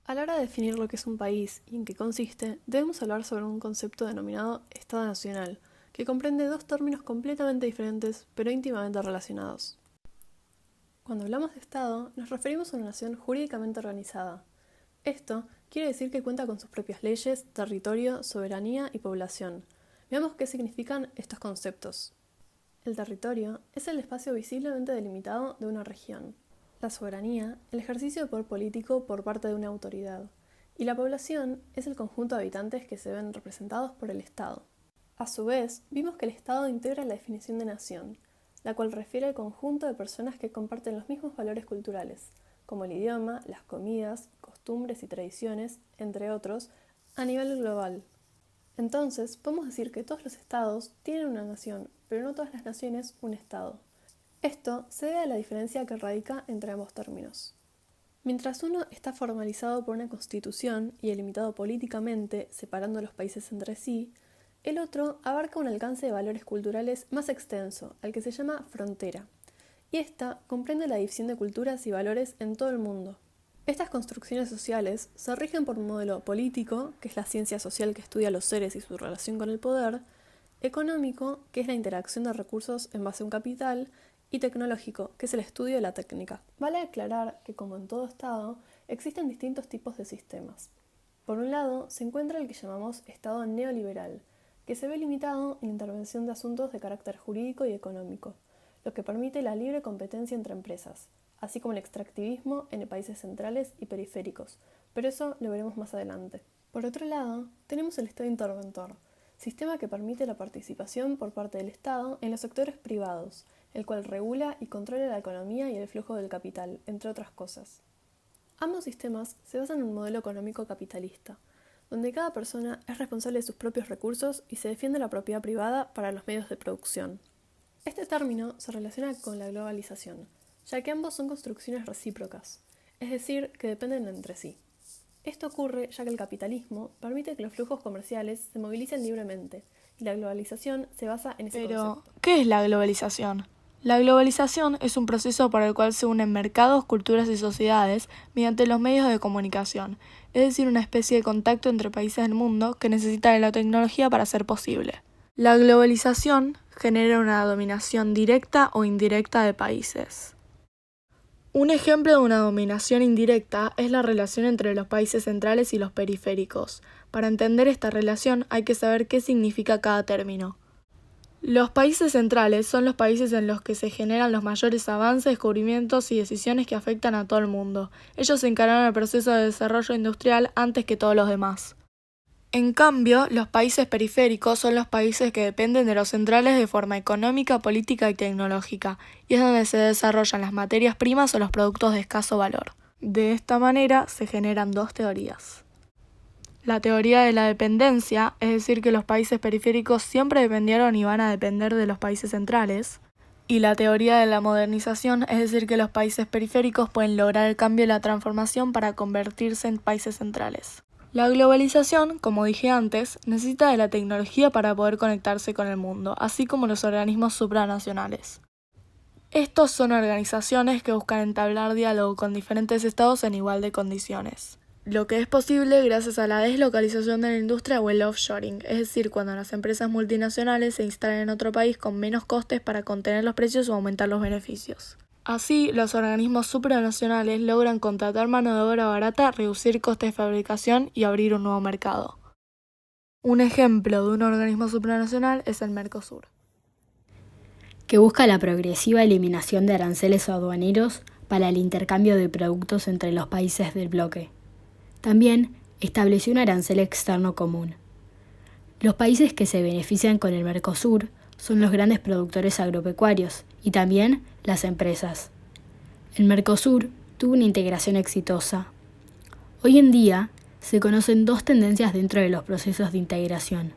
A la hora de definir lo que es un país y en qué consiste, debemos hablar sobre un concepto denominado Estado Nacional, que comprende dos términos completamente diferentes pero íntimamente relacionados. Cuando hablamos de Estado, nos referimos a una nación jurídicamente organizada. Esto quiere decir que cuenta con sus propias leyes, territorio, soberanía y población. Veamos qué significan estos conceptos. El territorio es el espacio visiblemente delimitado de una región. La soberanía, el ejercicio de poder político por parte de una autoridad. Y la población es el conjunto de habitantes que se ven representados por el Estado. A su vez, vimos que el Estado integra la definición de nación, la cual refiere al conjunto de personas que comparten los mismos valores culturales, como el idioma, las comidas, costumbres y tradiciones, entre otros, a nivel global. Entonces, podemos decir que todos los estados tienen una nación, pero no todas las naciones un estado. Esto se debe a la diferencia que radica entre ambos términos. Mientras uno está formalizado por una constitución y delimitado políticamente, separando a los países entre sí, el otro abarca un alcance de valores culturales más extenso, al que se llama frontera, y esta comprende la división de culturas y valores en todo el mundo. Estas construcciones sociales se rigen por un modelo político, que es la ciencia social que estudia a los seres y su relación con el poder, económico, que es la interacción de recursos en base a un capital, y tecnológico, que es el estudio de la técnica. Vale aclarar que, como en todo Estado, existen distintos tipos de sistemas. Por un lado, se encuentra el que llamamos Estado neoliberal, que se ve limitado en la intervención de asuntos de carácter jurídico y económico, lo que permite la libre competencia entre empresas, así como el extractivismo en países centrales y periféricos, pero eso lo veremos más adelante. Por otro lado, tenemos el Estado interventor, sistema que permite la participación por parte del Estado en los sectores privados, el cual regula y controla la economía y el flujo del capital, entre otras cosas. Ambos sistemas se basan en un modelo económico capitalista, donde cada persona es responsable de sus propios recursos y se defiende la propiedad privada para los medios de producción. Este término se relaciona con la globalización, ya que ambos son construcciones recíprocas, es decir, que dependen entre sí. Esto ocurre ya que el capitalismo permite que los flujos comerciales se movilicen libremente, y la globalización se basa en ese concepto. ¿Qué es la globalización? La globalización es un proceso por el cual se unen mercados, culturas y sociedades mediante los medios de comunicación, es decir, una especie de contacto entre países del mundo que necesita de la tecnología para ser posible. La globalización genera una dominación directa o indirecta de países. Un ejemplo de una dominación indirecta es la relación entre los países centrales y los periféricos. Para entender esta relación hay que saber qué significa cada término. Los países centrales son los países en los que se generan los mayores avances, descubrimientos y decisiones que afectan a todo el mundo. Ellos encargaron el proceso de desarrollo industrial antes que todos los demás. En cambio, los países periféricos son los países que dependen de los centrales de forma económica, política y tecnológica, y es donde se desarrollan las materias primas o los productos de escaso valor. De esta manera se generan dos teorías. La teoría de la dependencia, es decir, que los países periféricos siempre dependieron y van a depender de los países centrales. Y la teoría de la modernización, es decir, que los países periféricos pueden lograr el cambio y la transformación para convertirse en países centrales. La globalización, como dije antes, necesita de la tecnología para poder conectarse con el mundo, así como los organismos supranacionales. Estos son organizaciones que buscan entablar diálogo con diferentes estados en igual de condiciones. Lo que es posible gracias a la deslocalización de la industria o el offshoring, es decir, cuando las empresas multinacionales se instalan en otro país con menos costes para contener los precios o aumentar los beneficios. Así, los organismos supranacionales logran contratar mano de obra barata, reducir costes de fabricación y abrir un nuevo mercado. Un ejemplo de un organismo supranacional es el Mercosur, que busca la progresiva eliminación de aranceles aduaneros para el intercambio de productos entre los países del bloque. También estableció un arancel externo común. Los países que se benefician con el Mercosur son los grandes productores agropecuarios y también las empresas. El Mercosur tuvo una integración exitosa. Hoy en día se conocen dos tendencias dentro de los procesos de integración: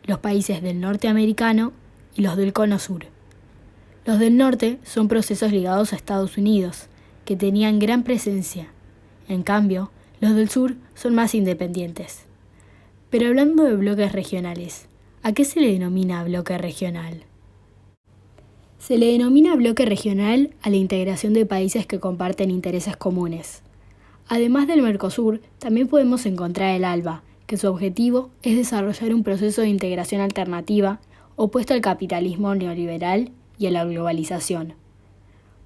los países del norte americano y los del cono sur. Los del norte son procesos ligados a Estados Unidos, que tenían gran presencia. En cambio, los del sur son más independientes. Pero hablando de bloques regionales, ¿a qué se le denomina bloque regional? Se le denomina bloque regional a la integración de países que comparten intereses comunes. Además del Mercosur, también podemos encontrar el ALBA, que su objetivo es desarrollar un proceso de integración alternativa opuesto al capitalismo neoliberal y a la globalización.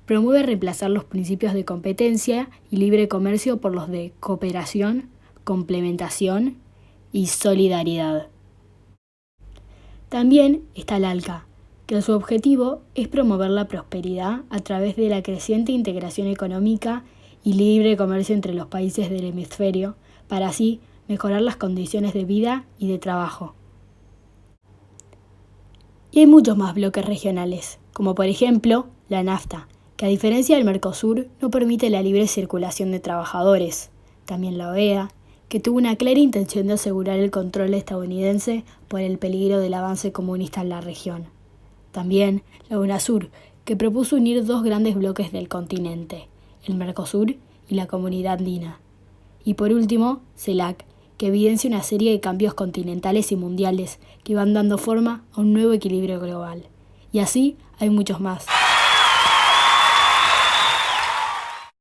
Promueve reemplazar los principios de competencia y libre comercio por los de cooperación, complementación y solidaridad. También está el ALCA, que su objetivo es promover la prosperidad a través de la creciente integración económica y libre comercio entre los países del hemisferio, para así mejorar las condiciones de vida y de trabajo. Y hay muchos más bloques regionales, como por ejemplo la NAFTA, que a diferencia del Mercosur no permite la libre circulación de trabajadores. También la OEA, que tuvo una clara intención de asegurar el control estadounidense por el peligro del avance comunista en la región. También la UNASUR, que propuso unir dos grandes bloques del continente, el Mercosur y la Comunidad Andina. Y por último, CELAC, que evidencia una serie de cambios continentales y mundiales que van dando forma a un nuevo equilibrio global. Y así hay muchos más.